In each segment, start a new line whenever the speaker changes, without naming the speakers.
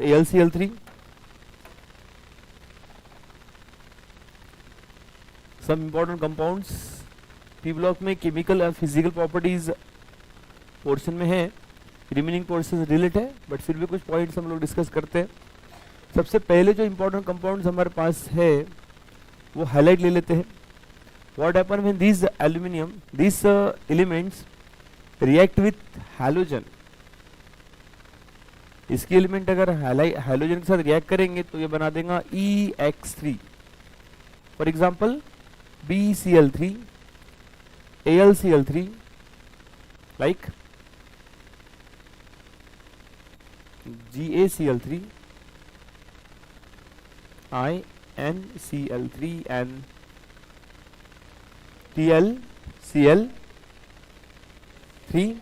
और AlCl3। Some important compounds P block में chemical and physical properties portion में है, रिमेनिंग पोर्शन रिलेट है, बट फिर भी कुछ पॉइंट्स हम लोग डिस्कस करते हैं। सबसे पहले जो इंपॉर्टेंट कंपाउंड्स हमारे पास है वो हाईलाइट ले लेते हैं। What happen when these elements react with halogen, इसके एलिमेंट अगर हाइलोजन के साथ रिएक्ट करेंगे तो ये बना देगा EX3। For example BCl3, AlCl3, like GaCl3, InCl3 and TlCl3।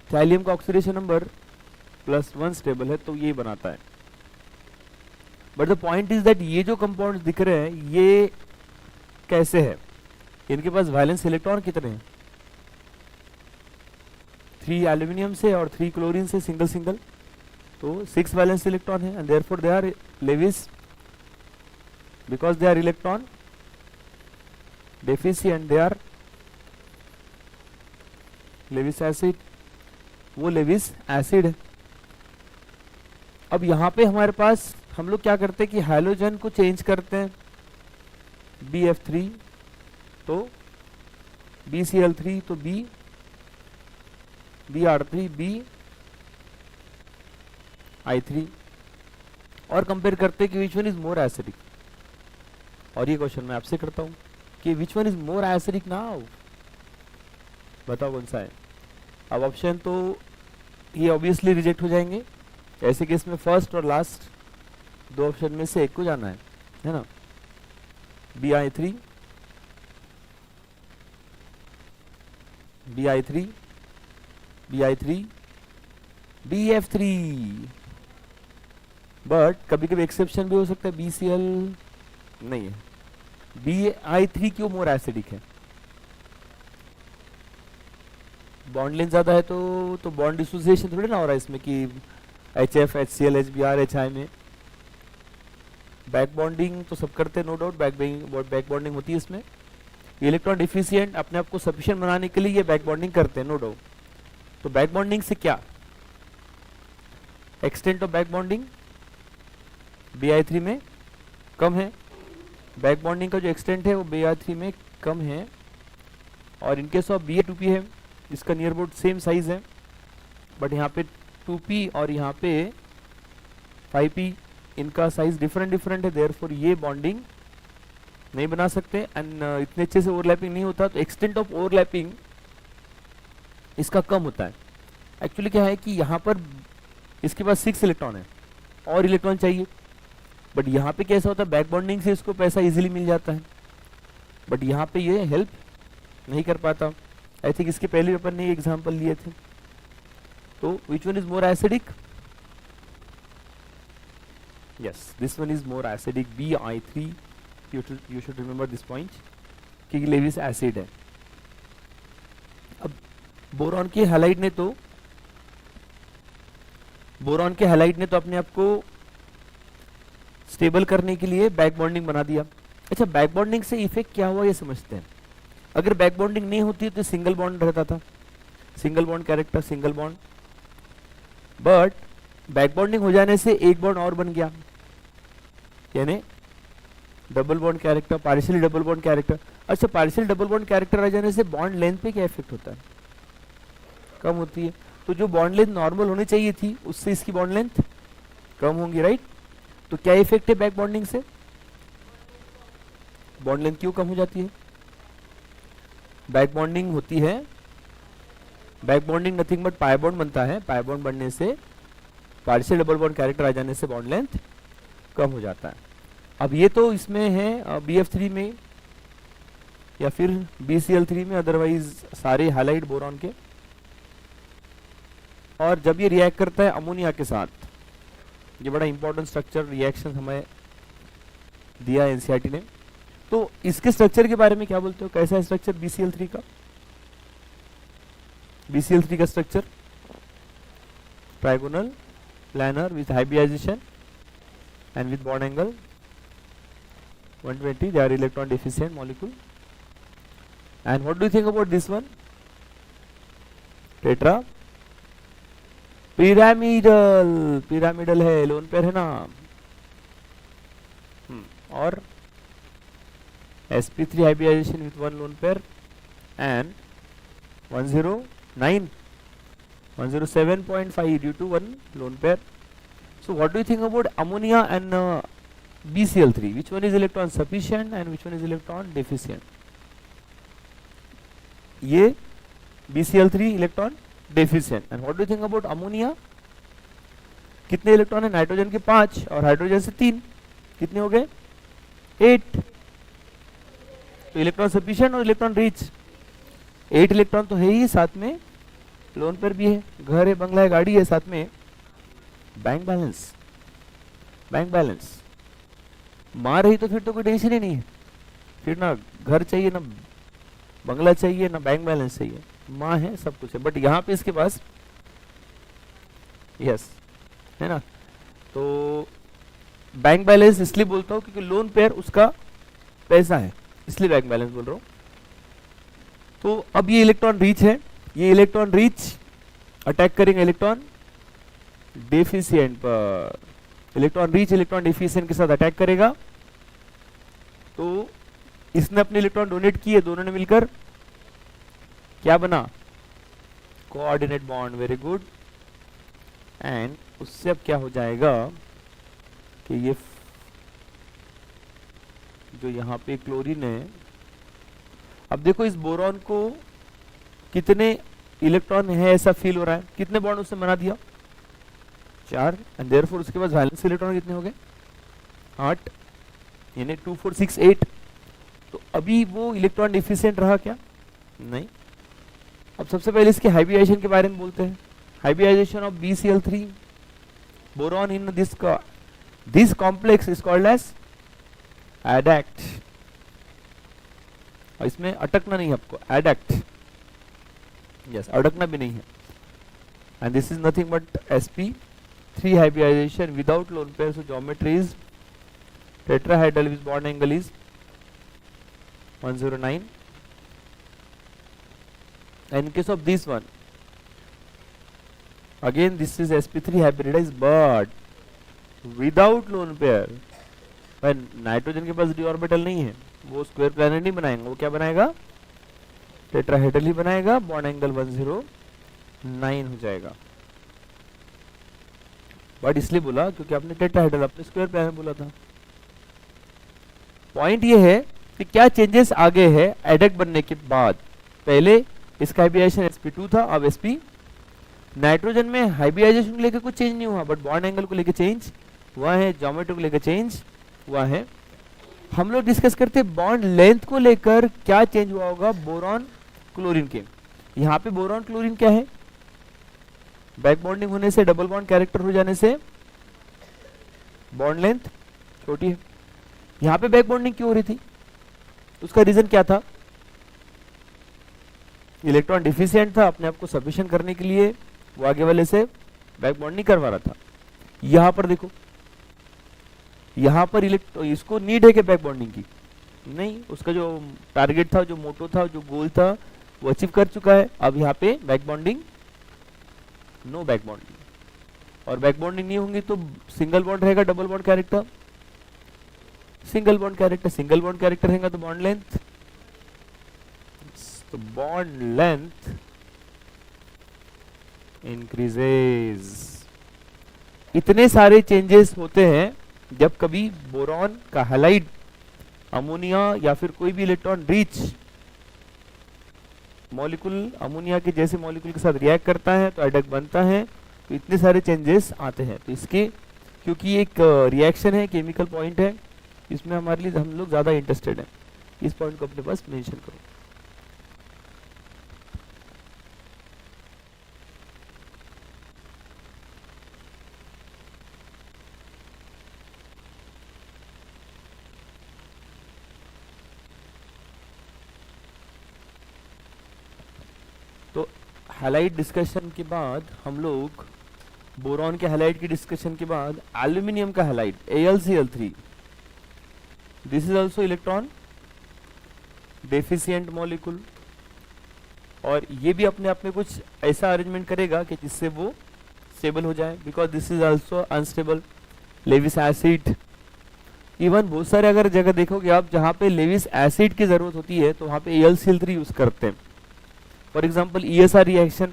Thallium का ऑक्सीडेशन नंबर +1 स्टेबल है तो ये बनाता है। But the point is that ये जो कंपाउंड दिख रहे हैं ये कैसे है, इनके पास वैलेंस इलेक्ट्रॉन कितने हैं? 3 एल्यूमिनियम से और 3 क्लोरीन से सिंगल सिंगल, तो 6 वैलेंस इलेक्ट्रॉन है and therefore they are Lewis because they are electron deficient, they are Lewis acid, वो लेविस एसिड है। अब यहाँ पे हमारे पास हम लोग क्या करते हैं कि हाइलोजन को चेंज करते हैं, BF3 तो BCl3 तो BR3 BI3 और कंपेयर करते हैं कि which one is more acidic. और ये क्वेश्चन मैं आपसे करता हूँ कि which one is more acidic now, बताओ कौन सा है? अब ऑप्शन तो ये ऑब्वियसली रिजेक्ट हो जाएंगे, ऐसे केस में फर्स्ट और लास्ट दो ऑप्शन में से एक को जाना है ना। BI3 BF3 बट कभी कभी एक्सेप्शन भी हो सकता है, BCl नहीं है। BI3 क्यों मोर एसिडिक है? बॉन्ड लेंथ ज्यादा है तो बॉन्ड डिसोसिएशन थोड़ी ना हो रहा है इसमें कि HF HCl HBr HI में बैक बॉन्डिंग तो सब करते हैं, नो डाउट बैक बॉन्डिंग होती है इसमें। इलेक्ट्रॉन डिफिशिएंट अपने आप को सफिशिएंट बनाने के लिए ये बैक बॉन्डिंग करते हैं, नो डाउट। तो बैक बॉन्डिंग से क्या extent of back bonding BI3 में कम है, बैक बॉन्डिंग का जो एक्सटेंट है वो BI3 में कम है। और इनकेस ऑफ BA2P है जिसका नियर अबाउट सेम साइज है, बट यहाँ पे 2P और यहाँ पे 5P इनका साइज डिफरेंट है, देयरफॉर ये बॉन्डिंग नहीं बना सकते एंड इतने अच्छे से ओवरलैपिंग नहीं होता, तो एक्सटेंट ऑफ ओवरलैपिंग इसका कम होता है। एक्चुअली क्या है कि यहाँ पर इसके पास 6 इलेक्ट्रॉन है और इलेक्ट्रॉन चाहिए, बट यहाँ पे कैसा होता है बैक बॉन्डिंग से इसको पैसा इजीली मिल जाता है, बट यहाँ पे ये हेल्प नहीं कर पाता। आई थिंक इसके पहले अपन ने एग्जाम्पल लिए थे। तो which one is more acidic? Yes, this one is more acidic, BI3. You should remember this point कि लेविस एसिड है। अब बोरॉन के हैलाइड ने तो अपने आप को स्टेबल करने के लिए बैक बॉन्डिंग बना दिया। अच्छा, बैक बॉन्डिंग से इफेक्ट क्या हुआ ये समझते हैं। अगर बैक बॉन्डिंग नहीं होती तो सिंगल बॉन्ड रहता था, single bond character, single bond, but back bonding हो जाने से एक बॉन्ड और बन गया, यानी double bond character, partially double bond character. अच्छा, पार्शियल डबल बॉन्ड कैरेक्टर आ जाने से बॉन्ड लेंथ पे क्या इफेक्ट होता है? कम होती है। तो जो बॉन्ड लेंथ नॉर्मल होनी चाहिए थी उससे इसकी बॉन्ड लेंथ कम होंगी, राइट? तो क्या इफेक्ट है बैक बॉन्डिंग से? बॉन्ड लेंथ क्यों कम हो जाती है? बैक बॉन्डिंग होती है, back bonding nothing but pi bond बनता है, पाई बॉन्ड बनने से पार्शियल डबल बॉन्ड कैरेक्टर आ जाने से बॉन्ड लेंथ कम हो जाता है। अब ये तो इसमें है BF3 में या फिर BCl3 में, अदरवाइज सारे हाइलाइट बोरॉन के। और जब ये रिएक्ट करता है अमोनिया के साथ, ये बड़ा इंपॉर्टेंट स्ट्रक्चर रिएक्शन हमें दिया है NCERT ने, तो इसके स्ट्रक्चर के बारे में क्या बोलते हो? कैसा है स्ट्रक्चर BCl3 का? BCl3 का structure trigonal planar with hybridization and with bond angle 120, they are electron deficient molecule. And what do you think about this one? Tetra pyramidal है, लोन पेयर है ना. और sp3 hybridization with one lone pair and 107.5 due to one lone pair. So what do you think about ammonia and BCl3? Which one is electron sufficient and which one is electron deficient? ये BCl3 electron deficient. And what do you think about ammonia? कितने electron है? Nitrogen के 5 और hydrogen से 3, कितने हो गए? 8. तो इलेक्ट्रॉन सफिशिएंट और इलेक्ट्रॉन रिच. 8 इलेक्ट्रॉन तो है ही, साथ में लोन पर भी है, घर है, बंगला है, गाड़ी है, साथ में बैंक बैलेंस. बैंक बैलेंस मार रही तो फिर तो कोई टेंशन ही नहीं है. फिर ना घर चाहिए, ना बंगला चाहिए, ना बैंक बैलेंस चाहिए. माँ है, सब कुछ है. बट यहाँ पे इसके पास यस है ना. तो बैंक बैलेंस इसलिए बोलता हूँ क्योंकि लोन पेयर उसका पैसा है, इसलिए बैंक बैलेंस बोल रहा हूँ. तो अब ये इलेक्ट्रॉन रीच है, ये इलेक्ट्रॉन रीच अटैक करेंगे इलेक्ट्रॉन डेफिशिएंट पर. इलेक्ट्रॉन रीच इलेक्ट्रॉन डेफिशिएंट के साथ अटैक करेगा. तो इसने अपने इलेक्ट्रॉन डोनेट किए, दोनों ने मिलकर क्या बना? Coordinate bond. Very good. And उससे अब क्या हो जाएगा कि ये जो यहाँ पे क्लोरीन है, अब देखो इस बोरॉन को कितने इलेक्ट्रॉन है ऐसा फील हो रहा है. कितने बॉन्ड उसने बना दिया? 4. एंड देयरफॉर उसके बाद वैलेंस इलेक्ट्रॉन कितने हो गए? 8. यानी 2 4 6 8. तो अभी वो इलेक्ट्रॉन डिफिशिएंट रहा क्या? नहीं. अब सबसे पहले इसके हाइब्रिडाइजेशन के बारे में बोलते हैं. Hybridization of BCl3 boron in this complex is called as adduct. और इसमें अटकना नहीं है आपको, एडक्ट. यस, अटकना भी नहीं है. And this is nothing but sp3 hybridization without lone pair. So geometry is tetrahedral with bond angle is 109. And in case of this one, again this is sp3 hybridized but without lone pair. पर nitrogen के पास d orbital नहीं है, वो square planet नहीं बनाएगा. वो क्या बनाएगा? टेट्राहेड्रल ही बनाएगा. बॉन्ड एंगल 109 हो जाएगा. बट इसलिए बोला क्योंकि आपने टेट्राहेड्रल, आपने स्क्वायर प्लैनेट बोला था. पॉइंट ये है कि क्या चेंजेस आ गए हैं एडक्ट बनने के बाद. पहले इसका हाइब्रिडाइजेशन sp2 था, अब sp. नाइट्रोजन में हाइब्रिडाइजेशन को लेकर कुछ चेंज नहीं हुआ, बट बॉन्ड एंगल को लेकर चेंज हुआ है, ज्योमेट्री को लेकर चेंज हुआ है. हम लोग डिस्कस करते हैं बॉन्ड लेंथ को लेकर क्या चेंज हुआ होगा बोरॉन क्लोरीन के. यहाँ पे बोरॉन क्लोरीन क्या है? बैक बॉन्डिंग होने से, डबल बॉन्ड कैरेक्टर हो जाने से बॉन्ड लेंथ छोटी है. यहाँ पे बैक बॉन्डिंग क्यों हो रही थी? उसका रीजन क्या था? इलेक्ट्रॉन डिफिशिएंट था, अपने आप को सफिशिएंट करने के लिए वो आगे वाले से बैक बॉन्ड नहीं करवा रहा था. यहां पर देखो, यहां पर इसको नीड है कि बैक बॉन्डिंग की नहीं. उसका जो टारगेट था, जो मोटो था, जो गोल था, वो अचीव कर चुका है. अब यहाँ पे back bonding, no back bonding. और बैक बॉन्डिंग नहीं होंगी तो सिंगल बॉन्ड रहेगा, double bond character, single bond character, single bond character रहेगा तो बॉन्ड लेंथ. तो बॉन्ड लेंथ इंक्रीजेज. इतने सारे चेंजेस होते हैं जब कभी बोरॉन का हैलाइड अमोनिया या फिर कोई भी इलेक्ट्रॉन रिच मॉलिक्यूल अमोनिया के जैसे मॉलिक्यूल के साथ रिएक्ट करता है तो एडक्ट बनता है. तो इतने सारे चेंजेस आते हैं. तो इसके क्योंकि एक रिएक्शन है, केमिकल पॉइंट है, इसमें हमारे लिए हम लोग ज़्यादा इंटरेस्टेड हैं. इस पॉइंट को अपने पास मेंशन करो. तो हाइलाइट डिस्कशन के बाद हम लोग बोरॉन के हैलाइड की डिस्कशन के बाद एल्यूमिनियम का halide AlCl3, this is also electron deficient molecule, और ये भी अपने आप में कुछ ऐसा अरेंजमेंट करेगा कि जिससे वो स्टेबल हो जाए, because this is also unstable. Lewis acid, even बहुत सारे अगर जगह देखोगे आप जहाँ पे लेविस एसिड की जरूरत होती है तो वहाँ पे AlCl3 यूज करते हैं। फॉर एग्जाम्पल ESR रिएक्शन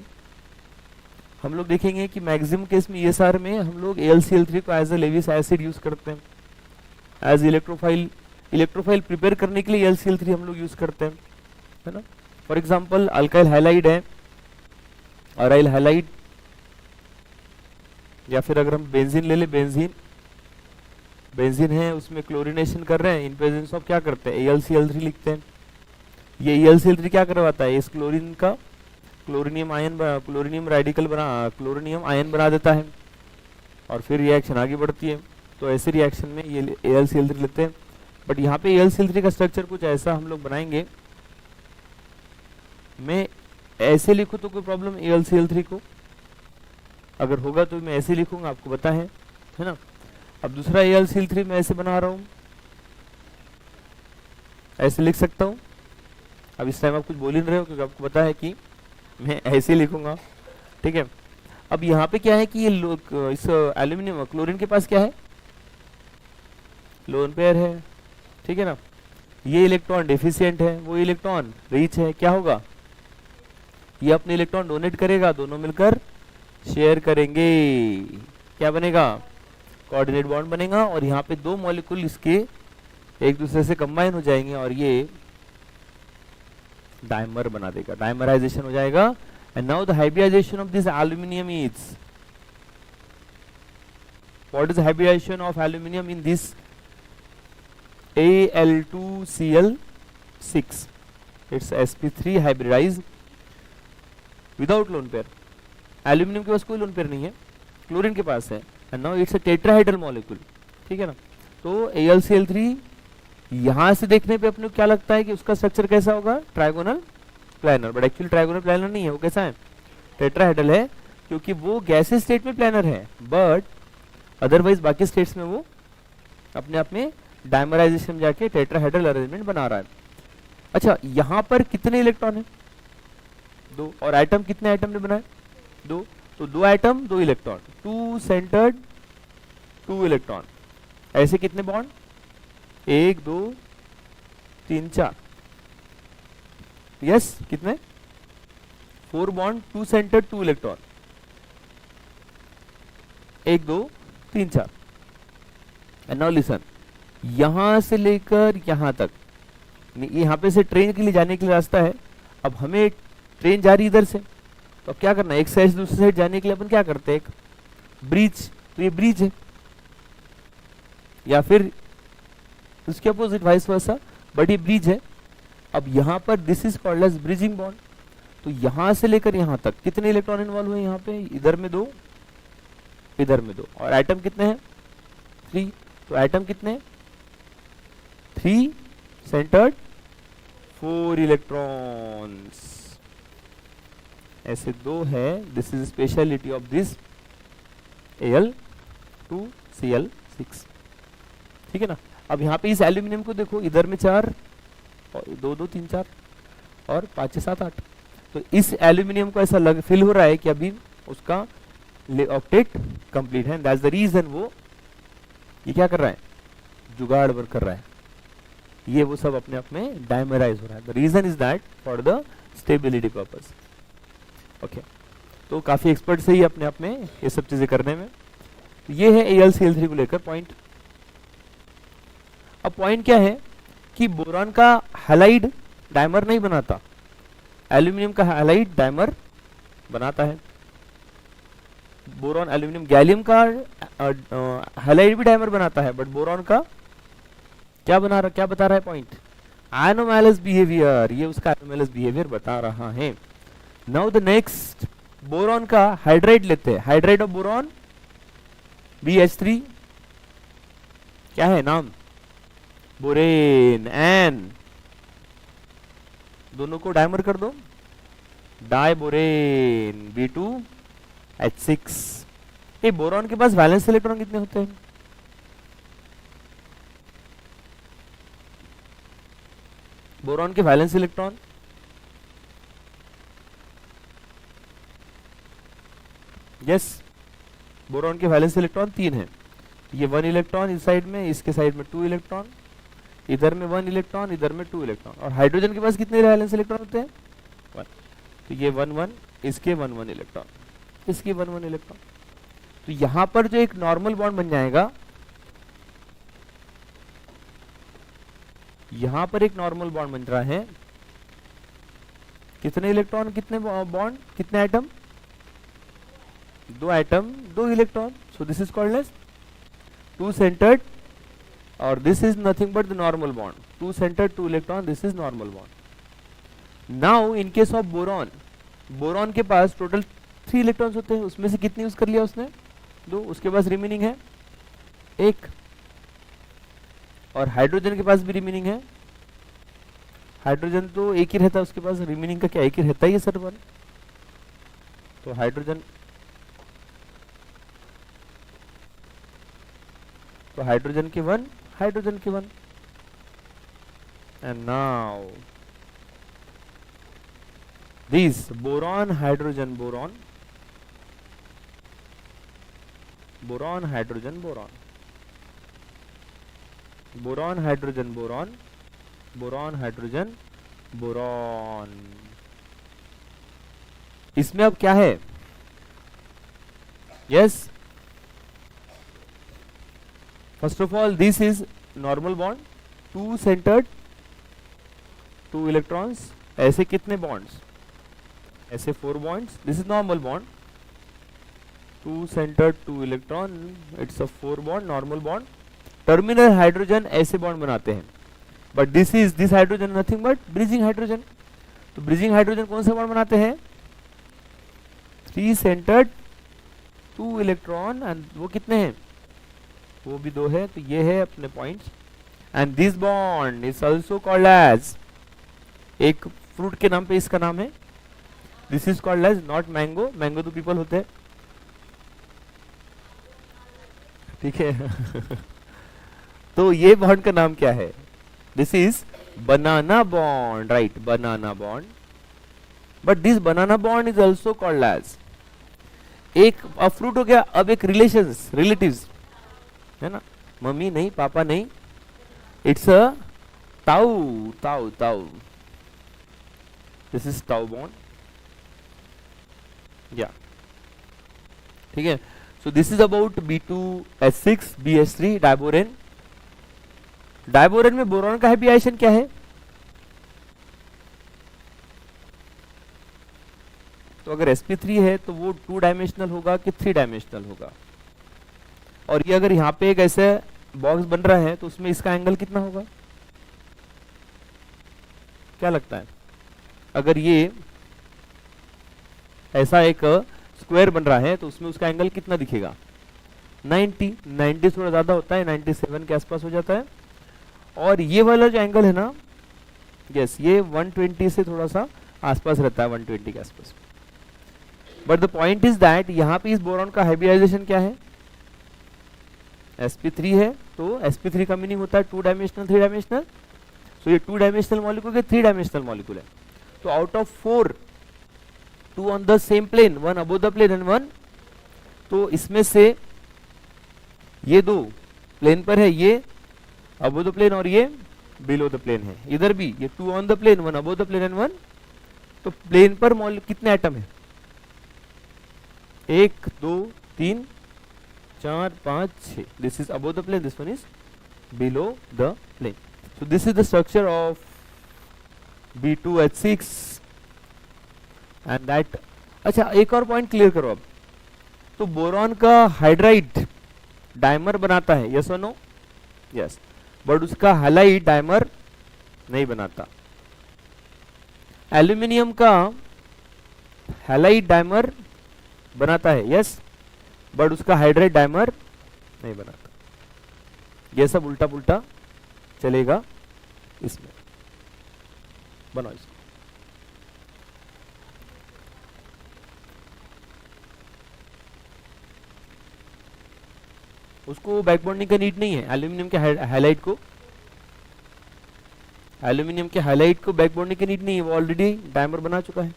हम लोग देखेंगे कि मैक्सिमम केस में ESR में हम लोग AlCl3 को as a Lewis acid use करते हैं, एज इलेक्ट्रोफाइल प्रिपेयर करने के लिए AlCl3 हम लोग यूज करते हैं, है ना। फॉर एग्जाम्पल अल्काइल हैलाइड है, अराइल हैलाइड, या फिर अगर हम बेंजीन ले ले, बेंजीन है उसमें क्लोरीनेशन कर रहे हैं, इन प्रेजेंस ऑफ क्या करते हैं AlCl3 लिखते हैं। ये AlCl3 क्या करवाता है, इस क्लोरीन का क्लोरीनियम आयन बना देता है, और फिर रिएक्शन आगे बढ़ती है। तो ऐसे रिएक्शन में ये AlCl3 लेते हैं। बट यहाँ पे AlCl3 का स्ट्रक्चर कुछ ऐसा हम लोग बनाएंगे, मैं ऐसे लिखूँ तो कोई प्रॉब्लम AlCl3 को, अगर होगा तो मैं ऐसे लिखूंगा, आपको पता है ना। अब दूसरा AlCl3 मैं ऐसे बना रहा हूँ, ऐसे लिख सकता हूँ। अब इस टाइम आप कुछ बोल ही नहीं रहे हो क्योंकि आपको पता है कि मैं ऐसे लिखूंगा, ठीक है। अब यहाँ पे क्या है कि ये इस एल्यूमिनियम क्लोरीन के पास क्या है, लोन पेयर है, ठीक है ना। ये इलेक्ट्रॉन डेफिशिएंट है, वो इलेक्ट्रॉन रिच है, क्या होगा, ये अपने इलेक्ट्रॉन डोनेट करेगा, दोनों मिलकर शेयर करेंगे, क्या बनेगा, कोऑर्डिनेट बॉन्ड बनेगा, और यहाँ पे दो मॉलिक्यूल इसके एक दूसरे से कंबाइन हो जाएंगे और ये डाइमर बना देगा, डाइमराइजेशन हो जाएगा। And now the hybridization of this aluminium is, what is hybridization of aluminium in this Al2Cl6, it's sp3 hybridized without lone pair. Aluminium के पास कोई लोन पेयर नहीं है, क्लोरीन के पास है, and now it's a tetrahedral molecule, ठीक है ना। तो AlCl3 यहां से देखने पे अपने को क्या लगता है कि उसका स्ट्रक्चर कैसा होगा, trigonal planner, but actually trigonal planner नहीं है, वो कैसा है, टेट्राहाइड्रल है, क्योंकि वो गैसेस स्टेट में प्लानर है, बट अदरवाइज बाकी स्टेट्स में वो अपने आप में डाइमराइजेशन जाके टेट्राहाइड्रल अरेंजमेंट बना रहा है। अच्छा, यहाँ पर कितने इलेक्ट्रॉन है, दो, और एटम कितने एटम ने बनाए, दो, तो दो एटम दो electron, two centred two electron, ऐसे कितने बॉन्ड, 1 2 3 4, यस कितने, 4 bond, two centred two electron, 1 2 3 4। And now listen, यहां से लेकर यहां तक, यहां पे से ट्रेन के लिए जाने के लिए रास्ता है। अब हमें ट्रेन जा रही इधर से, तो अब क्या करना है, एक साइड से दूसरी साइड जाने के लिए अपन क्या करते हैं, एक ब्रिज, तो ये ब्रिज है, या फिर उसके अपोजिट वाइस वर्सा, बट ये ब्रिज है। अब यहाँ पर this is called as bridging bond. तो यहां से लेकर यहां तक कितने इलेक्ट्रॉन इन्वॉल्व हुए, यहाँ पे इधर में 2, इधर में 2, और एटम कितने हैं, 3, तो एटम कितने, 3 सेंटर्ड 4 इलेक्ट्रॉन्स, ऐसे 2 है। This is speciality of this Al2Cl6, ठीक है ना। अब यहाँ पे इस एल्यूमिनियम को देखो, इधर में 4, और 2 2 3 4, और 5 6 7 8, तो इस एल्यूमिनियम को ऐसा फील हो रहा है कि अभी उसका ऑक्टेट कंप्लीट है, दैट्स द रीजन वो ये क्या कर रहा है, जुगाड़ वर्क कर रहा है, ये वो सब अपने आप में डाइमराइज हो रहा है। The reason is that for the stability purpose, okay. तो काफी एक्सपर्ट से ही अपने आप में ये सब चीजें करने में। तो ये है AlCl3 को लेकर पॉइंट। अब पॉइंट क्या है कि बोरॉन का हैलाइड डाइमर नहीं बनाता, एल्यूमिनियम का हैलाइड डाइमर बनाता है। बोरॉन एल्यूमिनियम गैलियम का हैलाइड भी डाइमर बनाता है, बट बोरॉन का क्या बता रहा है पॉइंट, एनोमैलस बिहेवियर, ये उसका एनोमैलस बिहेवियर बता रहा है। नाउ द नेक्स्ट, बोरॉन का हाइड्राइड लेते हैं, हाइड्राइड ऑफ बोरॉन BH3, क्या है नाम, बोरेन, एन, दोनों को डाइमर कर दो, डाई बोरेन, B2H6, ये बोरॉन के पास वैलेंस इलेक्ट्रॉन कितने होते हैं? बोरॉन के वैलेंस इलेक्ट्रॉन, यस, बोरॉन के वैलेंस इलेक्ट्रॉन 3 है। ये 1 इलेक्ट्रॉन इस साइड में, इसके साइड में 2 इलेक्ट्रॉन, इधर में 1 इलेक्ट्रॉन, इधर में 2 इलेक्ट्रॉन। और हाइड्रोजन के पास कितने वैलेंस इलेक्ट्रॉन होते हैं? 1। तो ये 1 1, इसके 1 1 इलेक्ट्रॉन, इसके 1 1 इलेक्ट्रॉन। तो यहां पर जो एक नॉर्मल बॉन्ड बन जाएगा, यहां पर एक नॉर्मल बॉन्ड बन रहा है, कितने इलेक्ट्रॉन, कितने बॉन्ड, कितने atom? 2 atom 2 electron. So this is called as 2 centred, और this is nothing but the normal bond. 2 centred 2 electron, this is normal bond. Now in case of boron, boron के पास total 3 electrons होते हैं, उसमें से कितने use कर लिया उसने? 2, उसके पास रिमेनिंग है 1। और हाइड्रोजन के पास भी रिमेनिंग है, हाइड्रोजन तो एक ही रहता है उसके पास, रिमेनिंग का क्या एक ही रहता है सर 1। तो हाइड्रोजन, तो हाइड्रोजन के 1, हाइड्रोजन के 1। And now this boron hydrogen boron, boron hydrogen boron, boron hydrogen boron, boron hydrogen boron. इसमें अब क्या है? Yes, first of all this is normal bond, 2 centred 2 electrons. ऐसे कितने बॉन्ड्स? ऐसे 4 bonds. This is normal bond, 2 centred 2 electron, it's a 4 bond, normal bond. Terminal hydrogen ऐसे bond बनाते हैं, but this hydrogen nothing but bridging hydrogen. तो bridging hydrogen कौन से bond बनाते हैं? 3 सेंटर्ड 2 इलेक्ट्रॉन, एंड वो कितने हैं? वो भी 2 है। तो ये है अपने points. And this bond is also called as, एक फ्रूट के नाम पे इसका नाम है, this is called as not mango, mango तो पीपल होते हैं, ठीक है। तो ये बॉन्ड का नाम क्या है? This is banana bond, right, banana bond. But this banana bond is also called as, एक फ्रूट हो गया, अब एक रिलेशंस, रिलेटिव्स है ना, मम्मी नहीं, पापा नहीं, इट्स अ ताऊ, ताऊ, ताऊ, दिस इज ताऊ बॉन्ड, या ठीक है। सो this is about B2H6 BH3 diborane. Diborane में बोरॉन का हाइब्रिडाइजेशन क्या है? तो अगर sp3 है तो वो 2 डायमेंशनल होगा कि 3 डायमेंशनल होगा? और ये अगर यहाँ पे एक ऐसे बॉक्स बन रहा है तो उसमें इसका एंगल कितना होगा? क्या लगता है? अगर ये ऐसा एक स्क्वायर बन रहा है तो उसमें उसका एंगल कितना दिखेगा? 90 थोड़ा ज्यादा होता है, 97 के आसपास हो जाता है। और ये वाला जो एंगल है ना, यस, ये 120 से थोड़ा सा आसपास रहता है, 120 के आसपास। But the point is that यहाँ पे इस बोरॉन का हाइब्रिडाइजेशन क्या है? sp3 है, तो sp3 का मीनिंग होता है 2 डायमेंशनल 3 डायमेंशनल। सो ये 2 डायमेंशनल मॉलिक्यूल के 3 डायमेंशनल मॉलिक्यूल है। तो out of 4, 2 on the same plane, 1 above the plane and 1, तो इसमें से ये 2 प्लेन पर है, ये अबोव द प्लेन और ये बिलो द प्लेन है। इधर भी ये 2 on the plane, 1 above the plane and 1, तो प्लेन पर कितने एटम है? 1 2 3 4 5 6। This is above the plane, this one is below the plane. So this is the structure of B2H6 and that. अच्छा, एक और पॉइंट क्लियर करो अब। तो बोरॉन का हाइड्राइड डायमर बनाता है, यस और नो? यस, बट उसका हैलाइड डायमर नहीं बनाता। एल्यूमिनियम का हैलाइड डायमर बनाता है, यस, बट उसका हाइड्राइड डायमर नहीं बनाता। ये सब उल्टा पुल्टा चलेगा इसमें। बनाओ इसको। उसको बैक बॉन्डिंग का नीड नहीं है। एल्यूमिनियम के हाइलाइट को, एल्यूमिनियम के हाइलाइट को बैक बॉन्डिंग की नीड नहीं है, वो ऑलरेडी डायमर बना चुका है।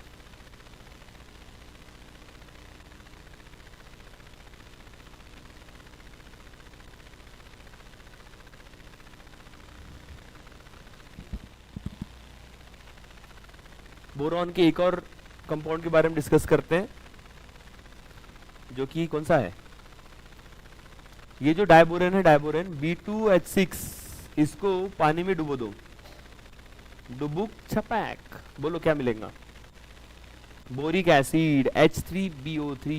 बोरॉन के एक और कंपाउंड के बारे में डिस्कस करते हैं, जो कि कौन सा है, ये जो डायबोरेन है, डायबोरेन B2H6, इसको पानी में डुबो दो, डुबुक छपैक, बोलो क्या मिलेगा, boric acid H3BO3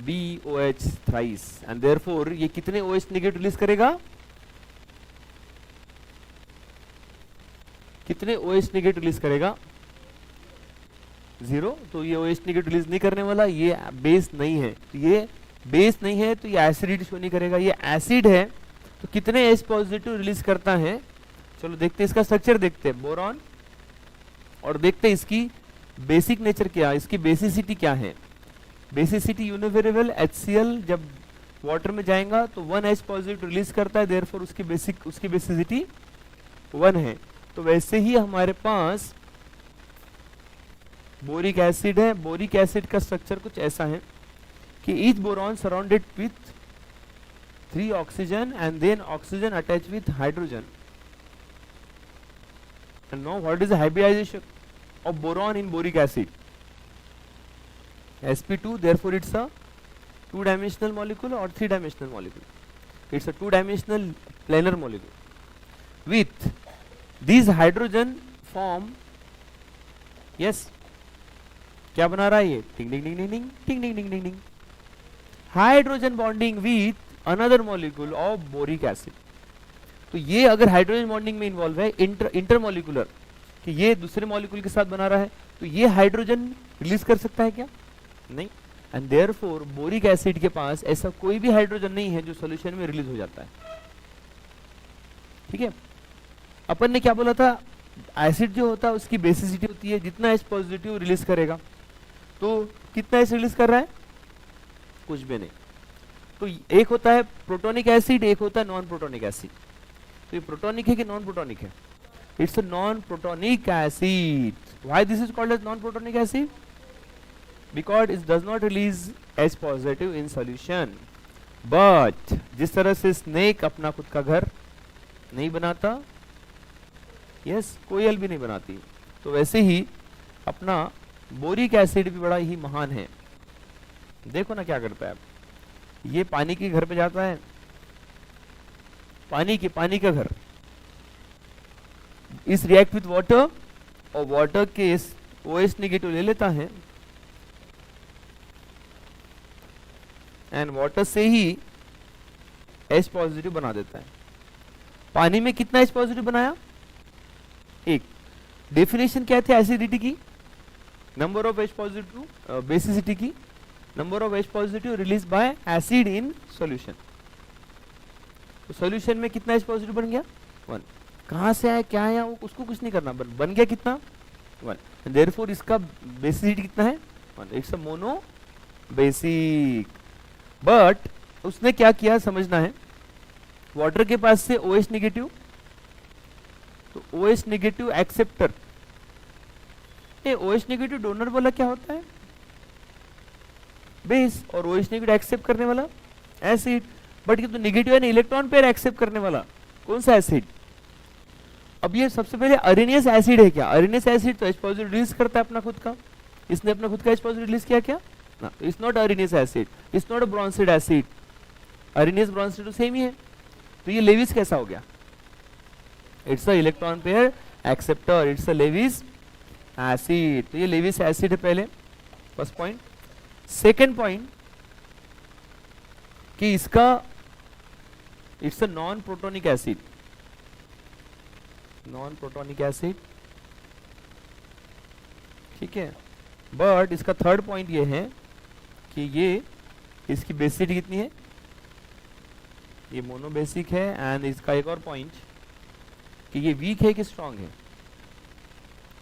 BOH thrice, and therefore ये कितने OH नेगेटिव रिलीज करेगा, कितने OH नेगेटिव रिलीज करेगा, 0। तो ये OH नेगेटिव रिलीज नहीं करने वाला, ये बेस नहीं है, तो ये बेस नहीं है तो ये एसिडिटी शो नहीं करेगा। ये एसिड है तो कितने H पॉजिटिव रिलीज करता है, चलो देखते हैं इसका स्ट्रक्चर, देखते हैं बोरॉन, और देखते हैं इसकी बेसिक नेचर क्या, इसकी बेसिसिटी क्या है। बेसिसिटी यूनिवेरिएबल HCl जब वाटर में जाएगा तो 1 H पॉजिटिव रिलीज करता है, देयरफॉर उसकी बेसिसिटी 1 है। तो वैसे ही हमारे पास बोरिक एसिड है, बोरिक एसिड का स्ट्रक्चर कुछ ऐसा है कि each boron surrounded with 3 oxygen and then oxygen attached with hydrogen. And now what is the hybridization of boron in boric acid? sp2, therefore it's a 2-dimensional molecule or 3-dimensional molecule. It's a 2-dimensional planar molecule. With these hydrogen form, yes, क्या बना रहा है ये, टिंग टिंग टिंग टिंग टिंग टिंग टिंग टिंग टिंग, hydrogen bonding with another molecule of boric acid. तो ये अगर हाइड्रोजन बॉन्डिंग में इन्वॉल्व है, इंटरमॉलिक्यूलर, कि ये दूसरे मॉलिक्यूल के साथ बना रहा है, तो ये हाइड्रोजन रिलीज कर सकता है क्या, नहीं। एंड देयरफॉर बोरिक एसिड के पास ऐसा कोई भी हाइड्रोजन नहीं है जो सॉल्यूशन में रिलीज हो जाता है। ठीक है, अपन ने क्या बोला था, एसिड जो होता है उसकी बेसिसिटी होती है, जितना H पॉजिटिव रिलीज करेगा, तो कितना H रिलीज कर रहा है, कुछ भी नहीं। तो एक होता है प्रोटोनिक एसिड, एक होता है नॉन प्रोटोनिक एसिड। तो ये प्रोटोनिक है कि नॉन प्रोटोनिक है, it's a non protonic acid. Why this is called as non protonic acid, because it does not release H positive in solution. But जिस तरह से स्नेक अपना खुद का घर नहीं बनाता, यस, कोयल भी नहीं बनाती, तो वैसे ही अपना बोरिक एसिड भी बड़ा ही महान है। देखो ना क्या करता है, ये पानी के घर पे जाता है, पानी का घर, इस रिएक्ट विथ वाटर, और वाटर के OH नेगेटिव ले लेता है, एंड वाटर से ही H पॉजिटिव बना देता है। पानी में कितना H पॉजिटिव बनाया, एक। डेफिनेशन क्या थे एसिडिटी की, number of H positive, basicity की, number of H positive release by acid in solution. तो सॉल्यूशन में कितना H पॉजिटिव बन गया, 1। कहां से आया, क्या आया, उसको कुछ नहीं करना, बन गया कितना, 1। देयरफॉर इसका बेसिसिटी कितना है, 1। It's a mono basic. But उसने क्या किया समझना है, वाटर के पास से OH नेगेटिव, तो OH नेगेटिव एक्सेप्टर, ये OH नेगेटिव डोनर वाला क्या होता है, बेस, और OH नेगेटिव एक्सेप्ट करने वाला एसिड। बट ये तो नेगेटिव है ना, इलेक्ट्रॉन पेयर एक्सेप्ट करने वाला कौन सा एसिड। अब ये सबसे पहले अरेनियस एसिड है क्या, अरेनियस एसिड तो H पॉजिटिव रिलीज करता है अपना खुद का, इसने अपना खुद का H पॉजिटिव रिलीज किया क्या, ना, it's not Arrhenius acid, it's not a Bronsted acid, Arrhenius Bronsted तो सेम ही है। तो ये लेविस कैसा हो गया, it's a electron pair acceptor, it's a Lewis acid. तो ये लेविस एसिड है पहले, फर्स्ट पॉइंट। सेकेंड पॉइंट कि इसका it's a non protonic acid, non protonic acid, ठीक है। बट इसका थर्ड पॉइंट ये है कि ये इसकी बेसिसिटी कितनी है, ये मोनोबेसिक है। एंड इसका एक और पॉइंट कि ये वीक है कि स्ट्रांग है,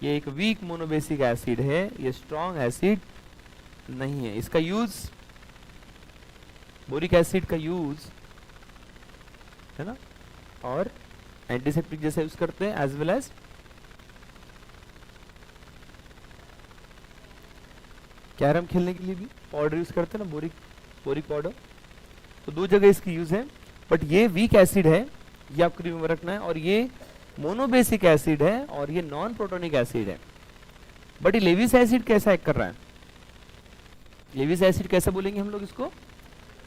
ये एक वीक मोनोबेसिक एसिड है, ये स्ट्रांग एसिड नहीं है। इसका यूज बोरिक एसिड का यूज है ना, और एंटीसेप्टिक जैसे यूज करते हैं, एज वेल एज कैरम खेलने के लिए भी पाउडर यूज करते हैं ना, बोरिक पाउडर। तो दो जगह इसकी यूज है, बट ये वीक एसिड है, ये आपको रिमेंबर रखना है, और ये मोनोबेसिक एसिड है, और ये नॉन प्रोटोनिक एसिड है। बट ये लेविस एसिड कैसा एक्ट कर रहा है? लेविस एसिड कैसे बोलेंगे हम लोग इसको?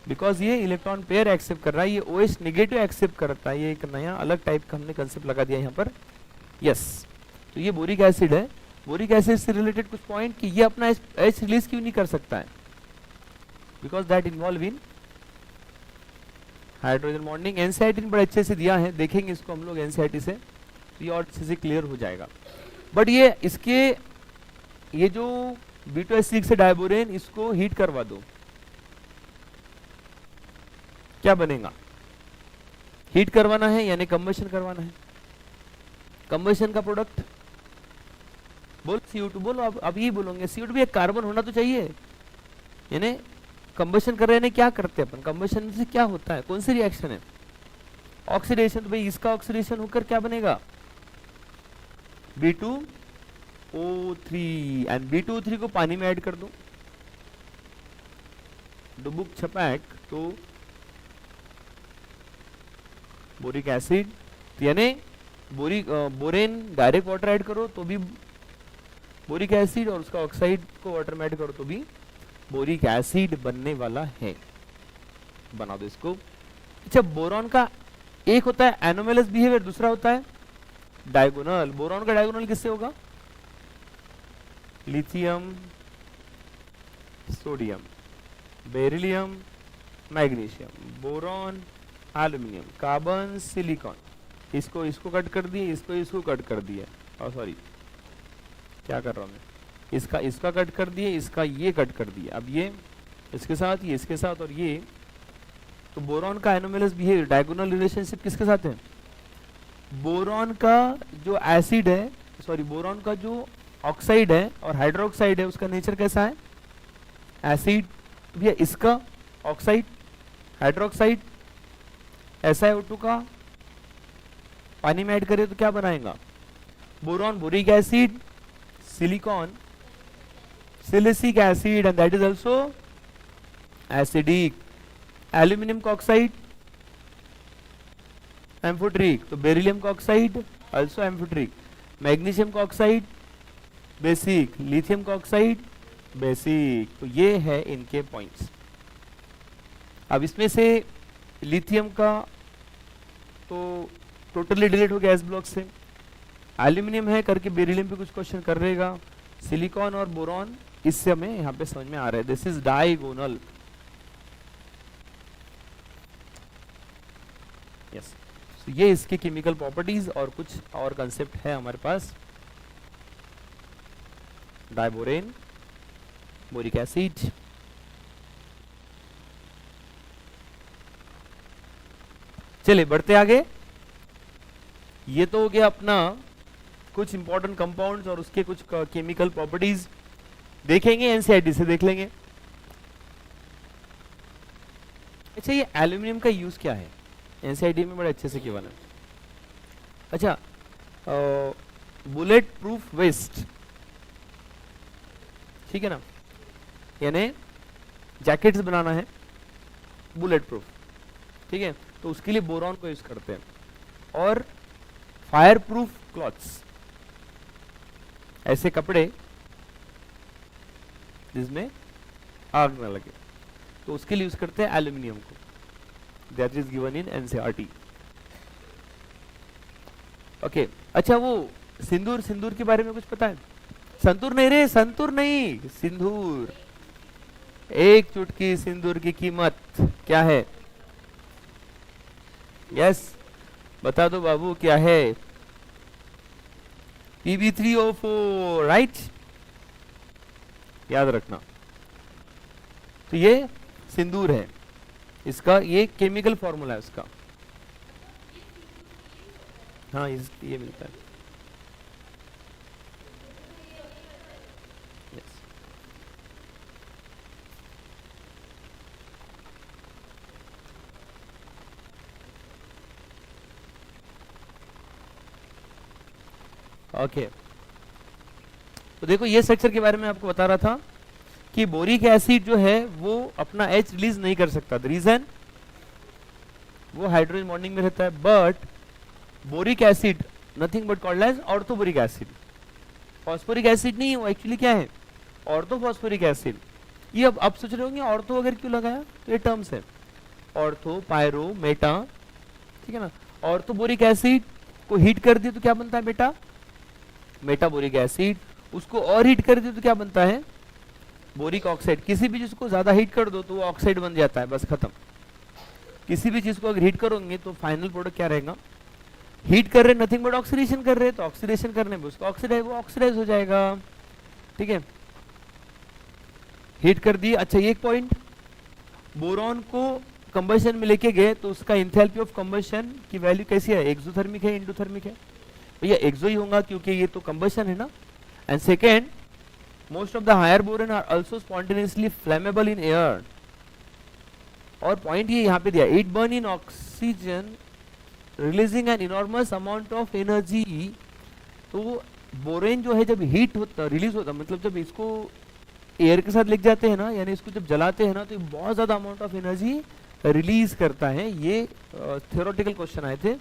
बिकॉज ये इलेक्ट्रॉन पेयर एक्सेप्ट कर रहा है, ये OH नेगेटिव एक्सेप्ट करता है, ये एक नया अलग टाइप का हमने कंसेप्ट लगा दिया यहाँ पर। यस, तो ये बोरिक एसिड है। बोरिक एसिड से रिलेटेड कुछ पॉइंट कि ये अपना H रिलीज क्यों नहीं कर सकता है? Because that involve in hydrogen bonding. NCERT ने बड़े अच्छे से दिया है, देखेंगे इसको हम लोग एनसीईआरटी से, तो ये और अच्छे से क्लियर हो जाएगा। बट ये इसके ये जो B2H6 से डायबोरेन, इसको हीट करवा दो, क्या बनेगा? हीट करवाना है यानी कंबशन करवाना है। कंबशन का प्रोडक्ट बोल CO2, बोलो अब यही बोलोगे, CO2 भी एक कार्बन होना तो चाहिए। यानी कंबशन कर रहे हैं, क्या करते हैं अपन? कंबशन से क्या होता है, कौन सी रिएक्शन है? ऑक्सीडेशन। तो भाई इसका ऑक्सीडेशन होकर क्या बनेगा? B2O3, एंड B2O3 को पानी में ऐड कर दो, डुबुक छपैक, तो बोरिक एसिड, यानी बोरेन डायरेक्ट वाटर ऐड करो तो भी बोरिक एसिड, और उसका ऑक्साइड को वाटर में ऐड करो तो भी बोरिक एसिड बनने वाला है। बना दो इसको। अच्छा, बोरॉन का एक होता है एनोमैलस बिहेवियर, दूसरा होता है डायगोनल। बोरॉन का डायगोनल किससे होगा? Lithium, sodium, beryllium, magnesium, boron, aluminium, carbon, silicon. इसको कट कर दिए, इसको कट कर दिया, और सॉरी क्या कर रहा हूं मैं, इसका कट कर दिए, इसका ये कट कर दिया। अब ये इसके साथ, ये इसके साथ, और ये, तो बोरॉन का एनोमैलस बिहेवियर, डायगोनल रिलेशनशिप किसके साथ है? बोरॉन का जो एसिड है, सॉरी बोरॉन का जो ऑक्साइड है और हाइड्रोक्साइड है, उसका नेचर कैसा है? एसिड। भैया इसका ऑक्साइड, हाइड्रोक्साइड, SiO2 का पानी में ऐड करें तो क्या बनाएगा? Boron, boric acid, silicon, silicic acid, and that is also acidic. Aluminium का ऑक्साइड, एम्फोटेरिक, तो बेरिलियम का ऑक्साइड आल्सो एम्फोटेरिक। मैग्नीशियम का ऑक्साइड बेसिक, लिथियम का ऑक्साइड बेसिक। तो ये है इनके पॉइंट्स। अब इसमें से लिथियम का तो टोटली डिलीट हो गया इस ब्लॉक से। एल्यूमिनियम है करके बेरिलियम पे कुछ क्वेश्चन कर रहेगा। सिलिकॉन और बोरॉन, इससे हमें यहाँ पे समझ में आ रहा है, दिस इज डायगोनल। यस, तो ये इसके केमिकल प्रॉपर्टीज और कुछ और कंसेप्ट है हमारे पास। डायबोरेन, बोरिक एसिड, चलिए बढ़ते आगे। ये तो हो गया अपना कुछ इंपॉर्टेंट कंपाउंड्स और उसके कुछ केमिकल प्रॉपर्टीज देखेंगे, एनसीईआरटी से देख लेंगे। अच्छा, ये एल्यूमिनियम का यूज क्या है? एनसीईआरटी में बड़े अच्छे से किया है। अच्छा, बुलेट प्रूफ वेस्ट, ठीक है ना, यानी जैकेट्स बनाना है बुलेट प्रूफ, ठीक है, तो उसके लिए बोरॉन को यूज करते हैं। और फायर प्रूफ क्लॉथ्स, ऐसे कपड़े जिसमें आग न लगे, तो उसके लिए यूज करते हैं एल्यूमिनियम को। That is given in NCERT. Okay, अच्छा वो सिंदूर के बारे में कुछ पता है? संतूर नहीं रे, संतूर नहीं, सिंदूर। एक चुटकी सिंदूर की कीमत क्या है? यस, बता दो बाबू क्या है? Pb3O4, राइट, याद रखना। तो ये सिंदूर है, इसका ये केमिकल फॉर्मूला है उसका। हाँ, ये मिलता है। ओके तो देखो ये स्ट्रक्चर के बारे में आपको बता रहा था कि बोरिक एसिड जो है वो अपना H रिलीज नहीं कर सकता। द रीजन वो हाइड्रोजन बॉन्डिंग में रहता है। But boric acid nothing but called as orthoboric acid. Phosphoric acid नहीं, वो एक्चुअली क्या है, ऑर्थोफॉस्फोरिक एसिड। ये अब सोच रहे होंगे ऑर्थो वगैरह क्यों लगाया, तो ये टर्म्स है ऑर्थो, पायरो, मेटा, ठीक है ना। ऑर्थोबोरिक एसिड को हीट कर दिया तो क्या बनता है बेटा, मेटाबोरिक एसिड। उसको और हीट कर दिया तो क्या बनता है, बोरिक ऑक्साइड। किसी भी चीज को ज्यादा हीट कर दो तो वो ऑक्साइड बन जाता है, बस खत्म। किसी भी चीज को अगर हीट करोगे तो फाइनल प्रोडक्ट क्या रहेगा, हीट कर रहे नथिंग बट ऑक्सीडेशन कर रहे, तो ऑक्सीडेशन करने में उसका ऑक्सीडाइज, वो ऑक्सीडाइज हो जाएगा, ठीक है। हीट कर दी। अच्छा, एक पॉइंट, बोरॉन को कंबशन में लेके गए तो उसका एंथैल्पी ऑफ कंबशन की वैल्यू कैसी है, एक्सोथर्मिक है, एंडोथर्मिक है, भैया एक्सो ही होगा क्योंकि ये तो कंबशन है ना। And second, most of the higher boron are also spontaneously flammable in air. और पॉइंट ये यहाँ पे दिया, it burn in oxygen releasing an enormous amount of energy. तो बोरेन जो है जब हीट होता, रिलीज होता, मतलब जब इसको एयर के साथ लिख जाते हैं ना, यानी इसको जब जलाते हैं ना, तो बहुत ज्यादा अमाउंट ऑफ एनर्जी रिलीज करता है। ये थ्योरेटिकल क्वेश्चन आए थे।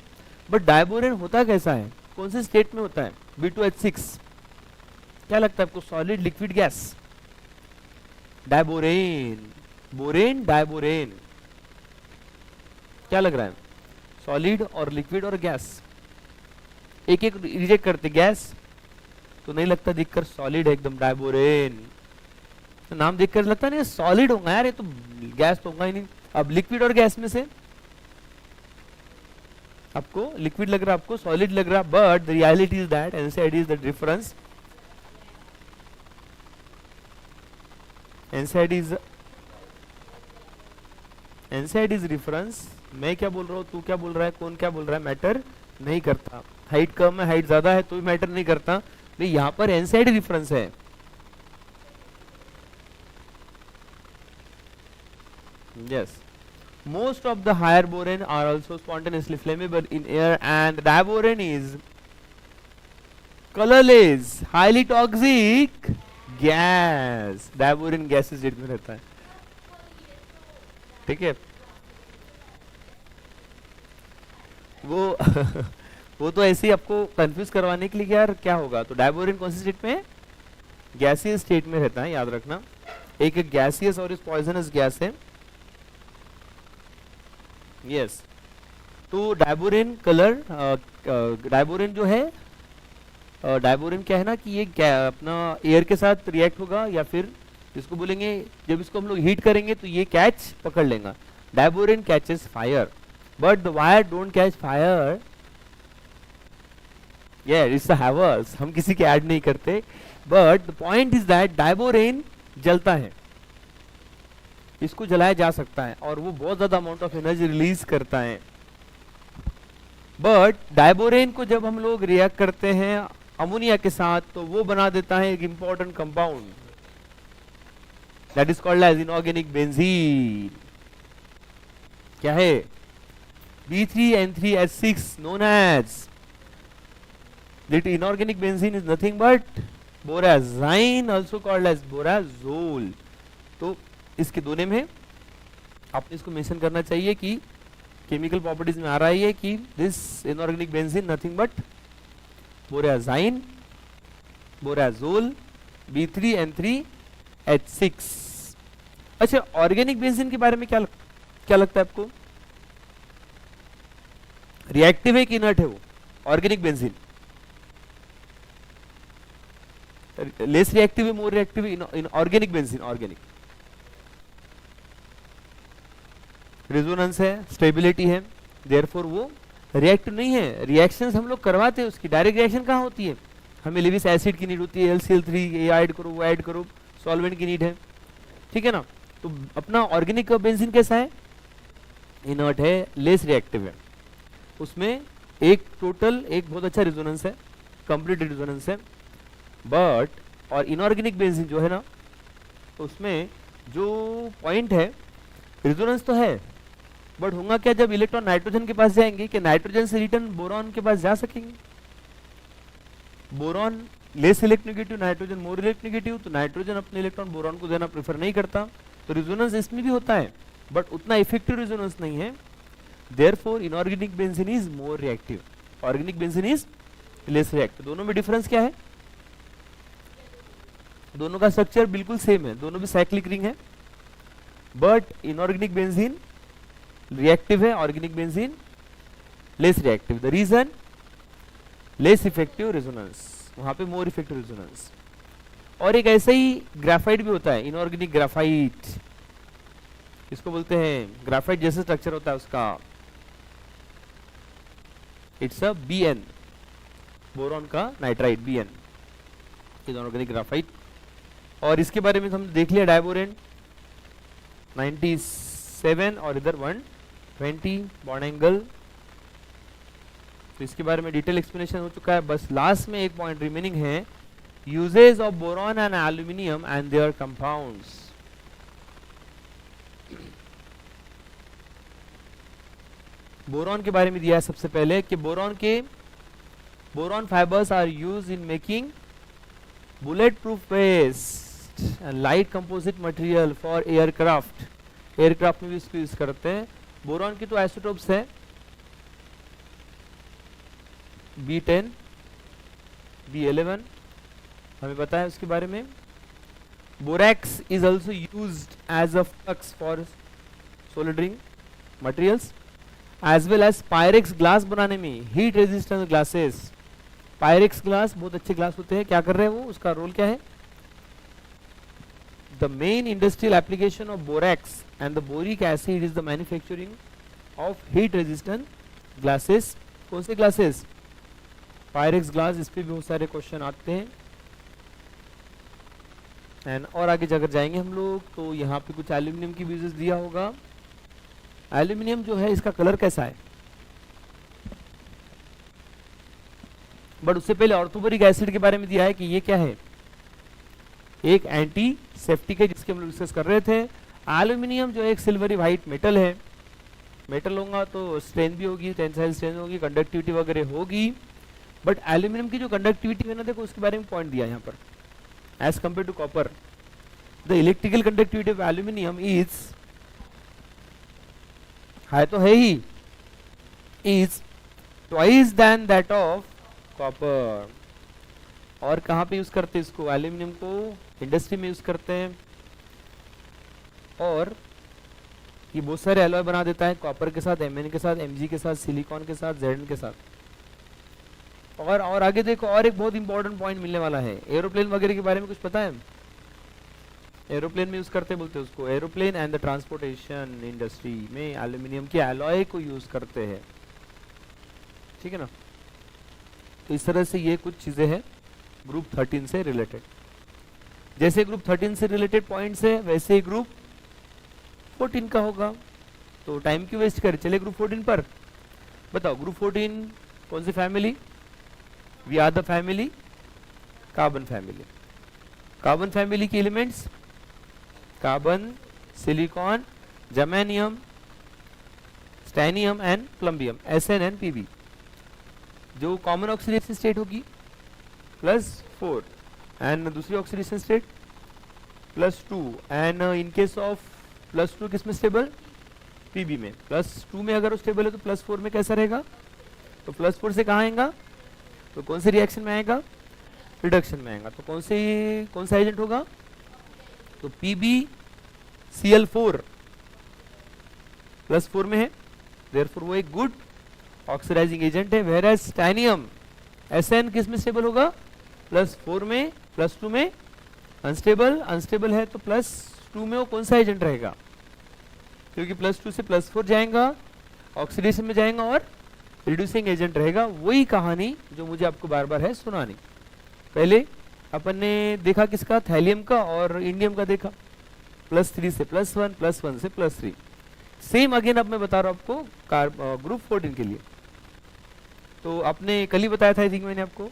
बट डायबोरेन होता कैसा है, कौन से स्टेट में होता है, B2H6। क्या लगता है आपको, solid, liquid, gas, diborane, borane, diborane, क्या लग रहा है, सॉलिड और लिक्विड और गैस। एक एक रिजेक्ट करते, गैस तो नहीं लगता, देखकर सॉलिड है एकदम, डायबोरेन तो नाम देखकर लगता नहीं सॉलिड होगा यार, ये तो गैस तो होगा ही नहीं। अब लिक्विड और गैस में से आपको लिक्विड लग रहा, आपको सॉलिड लग रहा, but the reality is that inside is the difference, inside is difference. मैं क्या बोल रहा हूँ, तू क्या बोल रहा है, कौन क्या बोल रहा है, मैटर नहीं करता। हाइट कम है, हाइट ज्यादा है तो भी मैटर नहीं करता, तो यहाँ पर इनसाइड डिफरेंस है। Yes, most of the higher boron are also spontaneously flammable in air, and the diboron is colorless, highly toxic gas. Diboron gaseous state में रहता है, ठीक है। वो वो तो ऐसे ही आपको कंफ्यूज करवाने के लिए कि यार क्या होगा, तो डायबोरेन कौन सी स्टेट में है, गैसियस स्टेट में रहता है, याद रखना। एक गैसियस और इस पॉइजनस गैस है, यस। तो डायबोरेन कलर, डायबोरेन जो है, डायबोरेन क्या है ना कि ये क्या अपना एयर के साथ रिएक्ट होगा, या फिर इसको बोलेंगे जब इसको हम लोग हीट करेंगे तो ये कैच पकड़ लेगा। Diborane catches fire, but the wire don't catch fire, it's a हैवर्स, हम किसी के ऐड नहीं करते। But the point is that diborane जलता है, इसको जलाया जा सकता है और वो बहुत ज्यादा अमाउंट ऑफ एनर्जी रिलीज करता है। बट डायबोरेन को जब हम लोग रिएक्ट करते हैं अमोनिया के साथ तो वो बना देता है एक important compound, that is called as inorganic benzene. क्या है, B3N3H6 known as that inorganic benzene is nothing but borazine, also called as borazole। तो इसके दोनों में आपने इसको मेंशन करना चाहिए कि केमिकल प्रॉपर्टीज में आ रहा है कि this inorganic benzene nothing but borazine, borazole, B3N3H6। अच्छा, ऑर्गेनिक बेंजीन के बारे में क्या लगता है आपको, रिएक्टिव है कि इनर्ट है वो ऑर्गेनिक बेंजीन, लेस रिएक्टिव है, more reactive in organic benzene, organic resonance है, स्टेबिलिटी है, देयरफॉर वो रिएक्टिव नहीं है। रिएक्शंस हम लोग करवाते हैं, उसकी डायरेक्ट रिएक्शन कहाँ होती है, हमें लेविस एसिड की नीड होती है, LCl3 ये ऐड करो, वो ऐड करो, सॉल्वेंट की नीड है, ठीक है ना। तो अपना ऑर्गेनिक बेंजीन कैसा है, इनर्ट है, लेस रिएक्टिव है, उसमें एक बहुत अच्छा रेजोनेंस है, कंप्लीट रेजोनेंस है। बट और इनऑर्गेनिक बेंजीन जो है ना, उसमें जो पॉइंट है, रेजोनेंस तो है, बट होगा क्या, जब इलेक्ट्रॉन नाइट्रोजन के पास जाएंगे कि नाइट्रोजन से रिटर्न बोरॉन के पास जा सकेंगे, boron less electronegative, nitrogen more electronegative, तो नाइट्रोजन अपने इलेक्ट्रॉन बोरॉन को देना प्रेफर नहीं करता, तो रेजोनेंस इसमें भी होता है बट उतना इफेक्टिव रेजोनेंस नहीं है। Therefore inorganic benzene is more reactive, organic benzene is less reactive. दोनों में डिफरेंस क्या है? दोनों का स्ट्रक्चर बिल्कुल सेम है, दोनों भी साइक्लिक रिंग है, बट इनऑर्गेनिक बेंजीन रिएक्टिव है, organic benzene less reactive. The reason less effective resonance, वहां पे मोर इफेक्टिव रेजोनेंस। और एक ऐसा ही ग्राफाइट भी होता है, इनऑर्गेनिक ग्राफाइट, इसको बोलते हैं ग्राफाइट जैसे स्ट्रक्चर होता है उसका, इट्स अ Bn, बोरॉन का नाइट्राइड Bn, इनऑर्गेनिक ग्राफाइट। और इसके बारे में हम देख लिया, डायबोरेन 97 और इधर 120 बॉन्ड एंगल, तो इसके बारे में डिटेल एक्सप्लेनेशन हो चुका है। बस लास्ट में एक पॉइंट रिमेनिंग है, usages of boron and aluminium and their compounds. Boron के बारे में दिया है सबसे पहले कि boron fibres are use in making bullet proof vest and light composite material for aircraft. Aircraft में भी इसको यूज करते हैं। बोरॉन की तो आइसोटोप्स है B10, B11, हमें पता है उसके बारे में। Borax is also used as a flux for soldering materials as well as Pyrex glass बनाने में, heat resistance glasses. Pyrex glass बहुत अच्छे ग्लास होते हैं, क्या कर रहे हैं वो, उसका रोल क्या है? The main industrial application of borax and the boric acid is the manufacturing of heat resistant glasses. कौन से ग्लासेस? पायरेक्स ग्लास, इस पे भी बहुत सारे क्वेश्चन आते हैं। एंड और आगे जाकर जाएंगे हम लोग, तो यहाँ पे कुछ एल्यूमिनियम की यूजेस दिया होगा। एल्यूमिनियम जो है इसका कलर कैसा है? बट उससे पहले ऑर्थोबोरिक एसिड के बारे में दिया है कि ये क्या है, एक एंटी सेप्टिक है, जिसके हम लोग डिस्कस कर रहे थे। एल्यूमिनियम जो एक सिल्वरी व्हाइट मेटल है, मेटल होगा तो स्ट्रेंथ भी होगी, टेंसाइल स्ट्रेंथ होगी, कंडक्टिविटी वगैरह होगी। बट एल्यूमिनियम की जो कंडक्टिविटी है ना, देखो उसके बारे में पॉइंट दिया यहाँ पर, as compare to copper the electrical conductivity of aluminium is, है तो है ही, is twice than that of copper. और कहाँ पे यूज करते हैं इसको? एल्यूमिनियम को इंडस्ट्री में यूज करते हैं, और ये बहुत सारे एलॉय बना देता है, कॉपर के साथ, Mn के साथ, Mg के साथ, सिलिकॉन के साथ, Zn के साथ। और आगे देखो, और एक बहुत इंपॉर्टेंट पॉइंट मिलने वाला है। एरोप्लेन वगैरह के बारे में कुछ पता है? एरोप्लेन में यूज करते बोलते हैं उसको, aeroplane and the transportation industry में एल्यूमिनियम के एलॉय को यूज करते हैं, ठीक है ना। तो इस तरह से ये कुछ चीजें हैं ग्रुप 13 से रिलेटेड। जैसे ग्रुप 13 से रिलेटेड पॉइंट्स है, वैसे ही ग्रुप 14 का होगा, तो टाइम क्यों वेस्ट करें, चले ग्रुप 14 पर। बताओ ग्रुप 14 कौन सी family? We are the family carbon family. Carbon family के elements carbon, silicon, germanium, stannium and plumbium, Sn and Pb। जो कॉमन ऑक्सीडेशन स्टेट होगी +4 एंड दूसरी oxidation state +2, and in case of +2 किसमें stable? Pb में। +2 में अगर वो stable है तो +4 में कैसा रहेगा? तो +4 से कहाँ आएगा? तो कौन से रिएक्शन में आएगा? रिडक्शन में आएगा। तो कौन सा एजेंट होगा? तो PbCl4 +4 में है, देयरफॉर वो एक गुड ऑक्सीडाइजिंग एजेंट है। वेयर एज स्टैनियम Sn किस में स्टेबल होगा? +4 में, +2 में अनस्टेबल है, तो +2 में वो कौन सा एजेंट रहेगा? क्योंकि +2 से +4 जाएगा, ऑक्सीडेशन में जाएगा और रिड्यूसिंग एजेंट रहेगा। वही कहानी जो मुझे आपको बार बार है सुनानी। पहले अपन ने देखा किसका? थैलियम का और इंडियम का देखा, +3 से +1, +1 से +3। सेम अगेन अब मैं बता रहा हूं आपको ग्रुप 14 के लिए। तो आपने कल ही बताया था, आई थिंक मैंने आपको,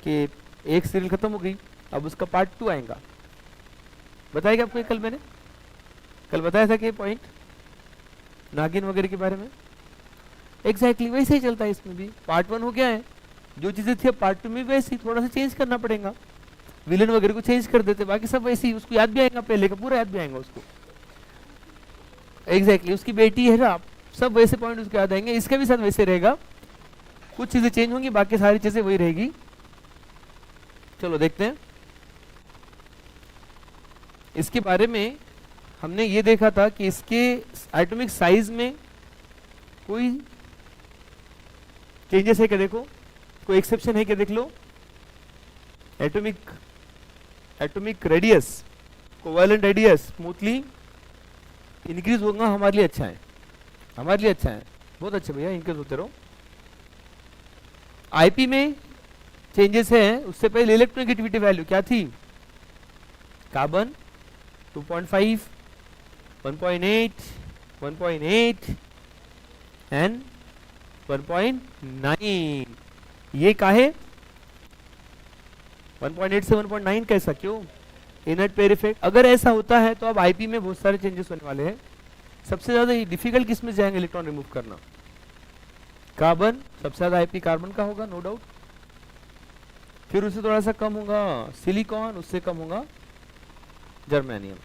कि एक सीरियल खत्म हो गई, अब उसका पार्ट 2 आएगा। बताया क्या आपको कल? मैंने कल बताया था कि पॉइंट नागिन वगैरह के बारे में। एग्जैक्टली वैसे ही चलता है इसमें भी। पार्ट 1 हो गया है, जो चीजें थी अब पार्ट 2 में वैसी, थोड़ा सा चेंज करना पड़ेगा, विलेन वगैरह को चेंज कर देते, बाकी सब वैसे ही, उसको याद भी आएगा, पहले का पूरा याद भी आएगा उसको। एग्जैक्टली उसकी बेटी है ना, सब वैसे पॉइंट उसको याद आएंगे, इसके भी साथ वैसे रहेगा, कुछ चीजें चेंज होंगी, बाकी सारी चीजें वही रहेगी। चलो देखते हैं इसके बारे में। हमने ये देखा था कि इसके एटॉमिक साइज में कोई चेंजेस है क्या, देखो कोई एक्सेप्शन है क्या, देख लो। Atomic radius, covalent radius smoothly increase होगा, हमारे लिए अच्छा है, हमारे लिए अच्छा है, बहुत अच्छा भैया, इंक्रीज होते रहो। आईपी में चेंजेस है, उससे पहले इलेक्ट्रोनेगेटिविटी वैल्यू क्या थी, कार्बन 2.5, 1.8, 1.8 एंड 1.9। ये काहे 1.8 से 1.9 कैसा, क्यों, इनर्ट पेयर इफेक्ट। अगर ऐसा होता है तो अब आईपी में बहुत सारे चेंजेस होने वाले हैं। सबसे ज्यादा डिफिकल्ट किस में जाएंगे इलेक्ट्रॉन रिमूव करना, कार्बन, सबसे ज्यादा आईपी कार्बन का होगा नो डाउट, फिर उससे थोड़ा सा कम होगा सिलिकॉन, उससे कम होगा जर्मेनियम,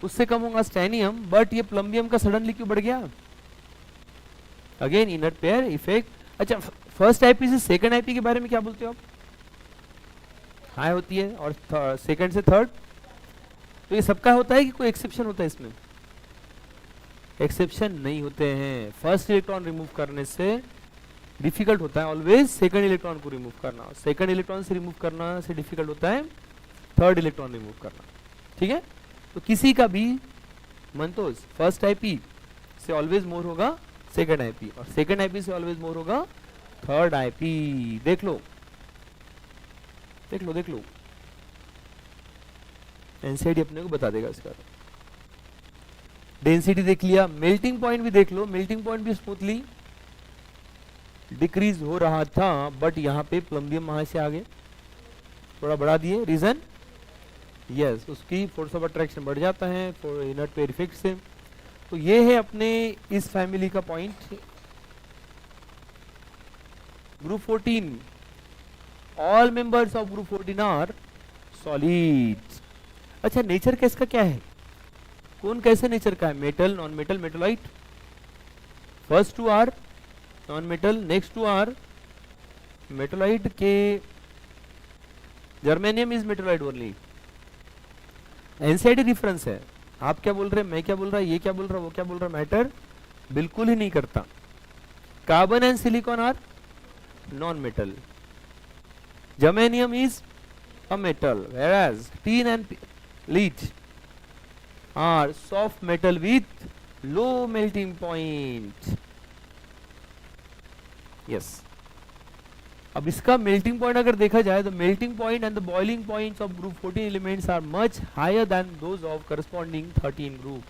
उससे कम होगा स्टैनियम, बट ये प्लम्बियम का सडनली क्यों बढ़ गया, अगेन इनर्ट पेयर इफेक्ट। अच्छा फर्स्ट आईपी से सेकंड आईपी के बारे में क्या बोलते हो आप, हाई होती है, और सेकंड से थर्ड, तो ये सबका होता है कि कोई एक्सेप्शन होता है इसमें, एक्सेप्शन नहीं होते हैं। फर्स्ट इलेक्ट्रॉन रिमूव करने से डिफिकल्ट होता है ऑलवेज सेकंड इलेक्ट्रॉन को रिमूव करना, सेकंड इलेक्ट्रॉन से रिमूव करना से डिफिकल्ट होता है थर्ड इलेक्ट्रॉन रिमूव करना, ठीक है। तो किसी का भी मंतोष फर्स्ट आईपी से ऑलवेज मोर होगा सेकंड आईपी, और सेकंड आईपी से ऑलवेज मोर होगा थर्ड आईपी। देख लो देख लो देख लो, एनसीडी अपने को बता देगा इसका। डेंसिटी देख लिया, मेल्टिंग पॉइंट भी देख लो, मेल्टिंग पॉइंट भी स्मूथली डिक्रीज हो रहा था, बट यहाँ पे प्लम्बियम वहां से आगे थोड़ा बढ़ा दिए, रीजन यस उसकी फोर्स ऑफ अट्रैक्शन बढ़ जाता है फॉर इनर्ट पेयर इफेक्ट से। तो ये है अपने इस फैमिली का point. Group 14, all members of group 14 are solids. अच्छा नेचर का इसका क्या है, कौन कैसे नेचर का है, metal, non metal, metalloid, first two are non metal, next two are metalloid के, germanium is metalloid only. NCERT difference है, आप क्या बोल रहे हैं, मैं क्या बोल रहा, ये क्या बोल रहा, वो क्या बोल रहा, मैटर बिल्कुल ही नहीं करता। Carbon and silicon are non metal, germanium is a metal, whereas tin and lead are soft metal with low melting point. Yes. अब इसका मेल्टिंग पॉइंट अगर देखा जाए तो melting point and the boiling points of group 14 elements are much higher than those of corresponding 13 group.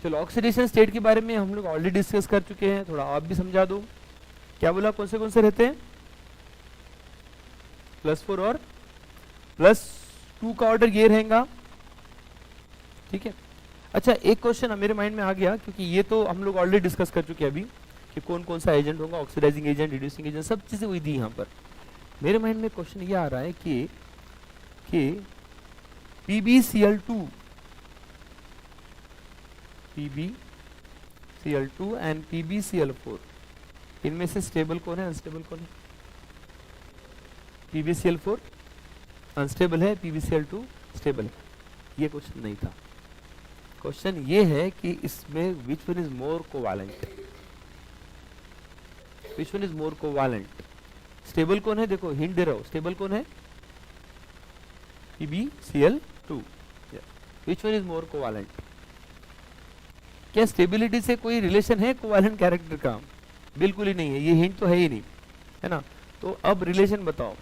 चलो oxidation state के बारे में हम लोग ऑलरेडी डिस्कस कर चुके हैं, थोड़ा आप भी समझा दो। क्या बोला, कौन से रहते हैं, +4 और +2 का ऑर्डर ये रहेगा, ठीक है। अच्छा एक क्वेश्चन मेरे माइंड में आ गया, क्योंकि ये तो हम लोग ऑलरेडी डिस्कस कर चुके हैं अभी कि कौन कौन सा एजेंट होगा, ऑक्सीडाइजिंग एजेंट, रिड्यूसिंग एजेंट, सब चीजें हुई थी यहाँ पर। मेरे माइंड में क्वेश्चन ये आ रहा है कि PbCl2 एंड PbCl4 इनमें से स्टेबल कौन है, अनस्टेबल कौन है। PbCl4 अनस्टेबल है, PbCl2 स्टेबल है। ये क्वेश्चन नहीं था, क्वेश्चन ये है कि इसमें which one is more covalent, which one is more covalent. Stable कौन है, देखो हिंट दे रहा हूं, स्टेबल कौन है, PbCl2, which one is more covalent. क्या स्टेबिलिटी से कोई रिलेशन है कोवैलेंट कैरेक्टर का, बिल्कुल ही नहीं है, ये हिंट तो है ही नहीं, है ना। तो अब रिलेशन बताओ,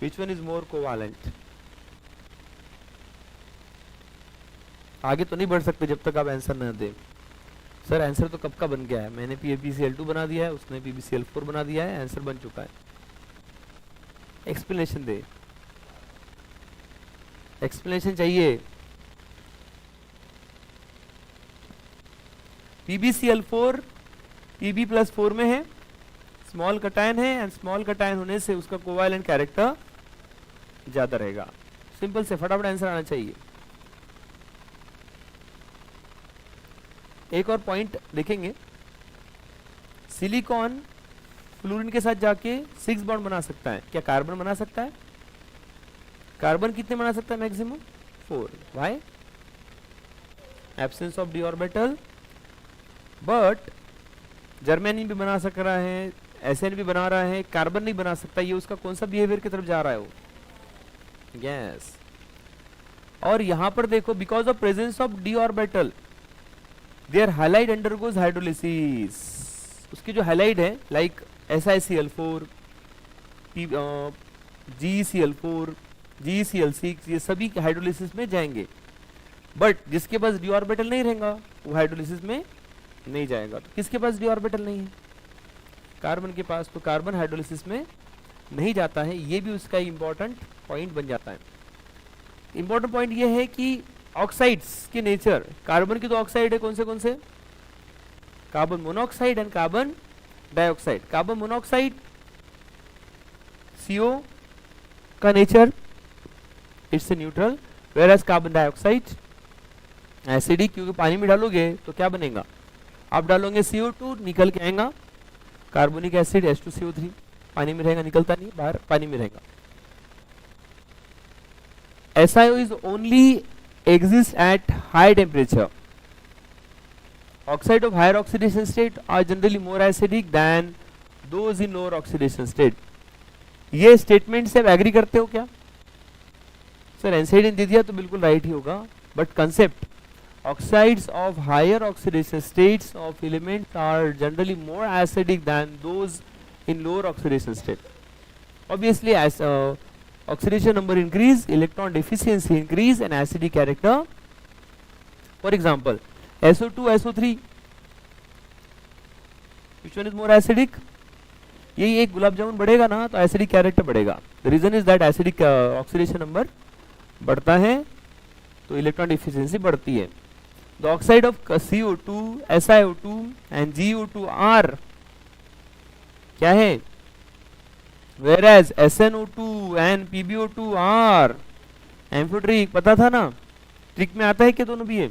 which one is more covalent. आगे तो नहीं बढ़ सकते जब तक आप आंसर न दे। सर आंसर तो कब का बन गया है, मैंने PbCl2 बना दिया है, उसने PbCl4 बना दिया है, आंसर बन चुका है। एक्सप्लेनेशन दे, एक्सप्लेनेशन चाहिए। PbCl4 Pb+4 में है, स्मॉल कटायन है एंड स्मॉल कटायन होने से उसका कोवैलेंट कैरेक्टर ज्यादा रहेगा। सिंपल से फटाफट आंसर आना चाहिए। एक और पॉइंट देखेंगे, सिलिकॉन फ्लोरीन के साथ जाके 6 बॉन्ड बना सकता है, क्या कार्बन बना सकता है? कार्बन कितने बना सकता है maximum? 4। Why? Absence of d orbital. But germanium भी बना सक रहा है, एसएन भी बना रहा है, कार्बन नहीं बना सकता। ये उसका कौन सा बिहेवियर की तरफ जा रहा है वो? यस। और यहां पर देखो, because of presence of d orbital their halide undergoes hydrolysis. उसकी जो हैलाइड है लाइक SiCl4, GeCl4, GeCl6, ये सभी हाइड्रोलिसिस में जाएंगे। बट जिसके पास डी ऑर्बिटल नहीं रहेगा वो हाइड्रोलिसिस में नहीं जाएगा। तो किसके पास डी ऑर्बिटल नहीं है? कार्बन के पास। तो कार्बन हाइड्रोलिसिस में नहीं जाता है। ये भी उसका इंपॉर्टेंट पॉइंट बन जाता है। इंपॉर्टेंट पॉइंट ये है कि ऑक्साइड्स के नेचर, कार्बन की तो ऑक्साइड है, कौन से? Carbon monoxide and carbon dioxide. Carbon monoxide CO का nature it's neutral, whereas carbon dioxide acidic, क्योंकि पानी में डालोगे तो क्या बनेगा? आप डालोगे CO2, निकल के आएगा कार्बोनिक एसिड H2CO3, पानी में रहेगा, निकलता नहीं बाहर, पानी में रहेगा। SiO is only exists at high temperature. Oxide of higher oxidation state are generally more acidic than those in lower oxidation state. ये स्टेटमेंट से आप एग्री करते हो क्या? सर एनसाइड दे दिया तो बिल्कुल राइट ही होगा, but concept, oxides of higher oxidation states of elements are generally more acidic than those in lower oxidation state. Obviously, as oxidation number increase, electron deficiency increase and acidic character. For example, SO2, SO3, which one is more acidic? यही एक गुलाब जामुन बढ़ेगा ना तो acidic character बढ़ेगा। The reason is that acidic oxidation number बढ़ता है तो electron deficiency बढ़ती है। The oxide of CO2, SiO2 and GO2 are क्या है? whereas SnO2 and PbO2 are amphoteric. पता था ना, ट्रिक में आता है कि दोनों भी है।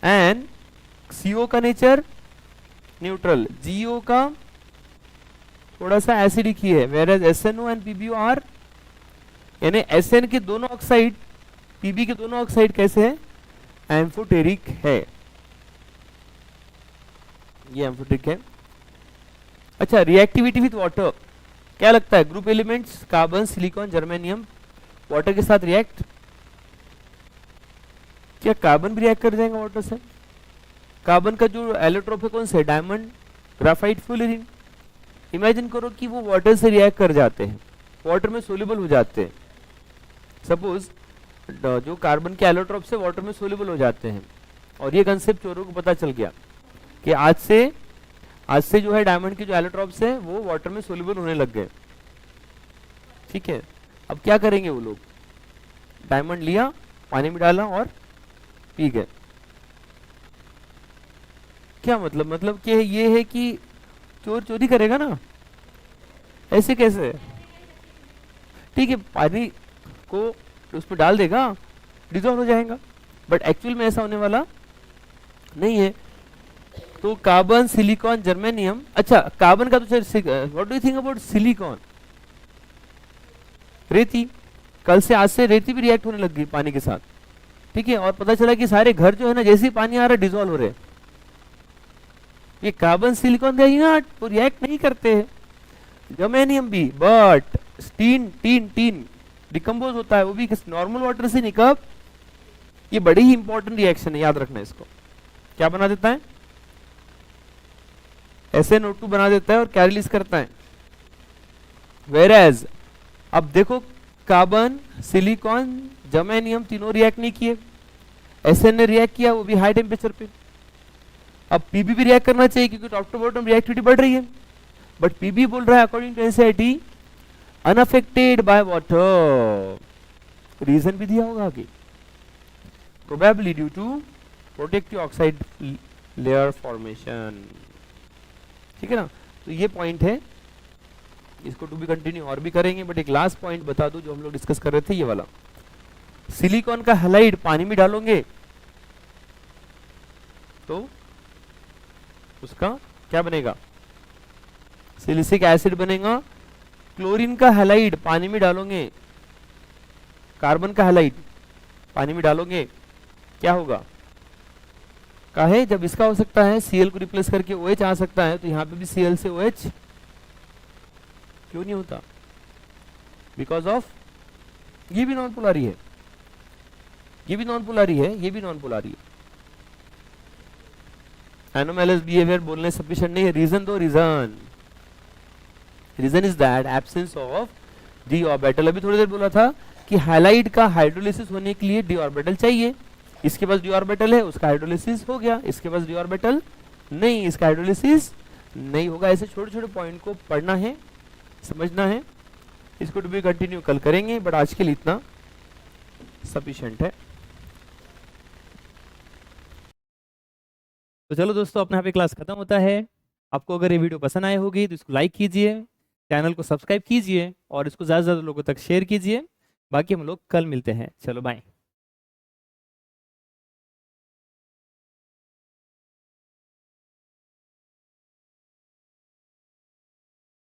एंड CO का नेचर न्यूट्रल, GO का थोड़ा सा एसिडिक ही है, whereas SnO and PbO are, यानी Sn के दोनों ऑक्साइड, Pb के दोनों ऑक्साइड कैसे है? एम्फोटेरिक है। ये एम्फोटेरिक है। अच्छा, रिएक्टिविटी विथ वाटर, क्या लगता है? Group elements carbon, silicon, germanium water के साथ रिएक्ट, क्या कार्बन भी रिएक्ट कर जाएगा वाटर से? कार्बन का जो एलोट्रोप है कौन से? Diamond, graphite, fluorine. इमेजिन करो कि वो वाटर से रिएक्ट कर जाते हैं, वाटर में सोल्यूबल हो जाते हैं। सपोज जो कार्बन के एलोट्रोप से वाटर में सोल्यूबल हो जाते हैं, और ये कंसेप्ट चोरों को पता चल गया कि आज से जो है डायमंड के जो एलोट्रोप्स है वो वाटर में सोल्यूबल होने लग गए। ठीक है, अब क्या करेंगे वो लोग? डायमंड लिया, पानी में डाला और पी गए। क्या मतलब कि ये है कि चोर चोरी करेगा ना, ऐसे कैसे? ठीक है, पानी को उसमें डाल देगा, डिजॉल्व हो जाएगा, बट एक्चुअल में ऐसा होने वाला नहीं है। तो कार्बन, सिलिकॉन, जर्मेनियम। अच्छा, कार्बन का तो what do you think about silicon? रेती, कल से आज से रेती भी रिएक्ट होने लग गई पानी के साथ। ठीक है, और पता चला कि सारे घर जो है ना, जैसे ही पानी आ रहा है डिजॉल्व हो रहे हैं। ये कार्बन, सिलिकॉन वो रिएक्ट नहीं करते हैं। जर्मेनियम भी, बट टीन डिकम्पोज होता है, वो भी नॉर्मल वाटर से नहीं। कब? ये बड़ी ही इंपॉर्टेंट रिएक्शन है, याद रखना इसको। क्या बना देता है? SnO2 बना देता है और क्या रिलीज करता है? Whereas, अब देखो कार्बन, सिलिकॉन, जर्मेनियम तीनों रिएक्ट नहीं किए, Sn ने रिएक्ट किया, वो भी हाई टेम्परेचर पे। अब Pb भी रिएक्ट करना चाहिए क्योंकि टॉप टू बॉटम रिएक्टिविटी बढ़ रही है, बट Pb बोल रहा है according to NCERT unaffected by water. Reason भी दिया होगा आगे, probably due to protective oxide layer formation. ठीक है ना, तो ये पॉइंट है, इसको टू बी कंटिन्यू और भी करेंगे, बट एक लास्ट पॉइंट बता दूं जो हम लोग डिस्कस कर रहे थे, ये वाला। सिलिकॉन का हैलाइड पानी में डालोगे तो उसका क्या बनेगा, सिलिसिक एसिड बनेगा। क्लोरीन का हैलाइड पानी में डालोगे, कार्बन का हैलाइड पानी में डालोगे, क्या होगा, काहे जब इसका हो सकता है Cl को रिप्लेस करके OH आ सकता है, तो यहाँ पे भी Cl से OH क्यों नहीं होता, बिकॉज ऑफ ये भी नॉन पोलरी है, ये भी नॉन पोलरी है, ये भी नॉन पोलरी है। एनोमैलस बिहेवियर बोलने सफिशिएंट नहीं है, रीजन दो, reason is that absence of d orbital. अभी थोड़ी देर बोला था कि हैलाइड का हाइड्रोलिसिस होने के लिए डी ऑर्बिटल चाहिए, इसके पास डी ऑर्बिटल है, उसका हाइड्रोलिसिस हो गया, इसके पास डी ऑर्बिटल नहीं, इसका हाइड्रोलिसिस नहीं होगा। ऐसे छोटे छोटे पॉइंट को पढ़ना है, समझना है, इसको टू बी कंटिन्यू कल करेंगे, बट आज के लिए इतना सफिशिएंट है। तो चलो दोस्तों, अपने यहाँ पे क्लास खत्म होता है। आपको अगर ये वीडियो पसंद आए होगी तो इसको लाइक कीजिए, चैनल को सब्सक्राइब कीजिए और इसको ज़्यादा से ज़्यादा लोगों तक शेयर कीजिए। बाकी हम लोग कल मिलते हैं, चलो बाय।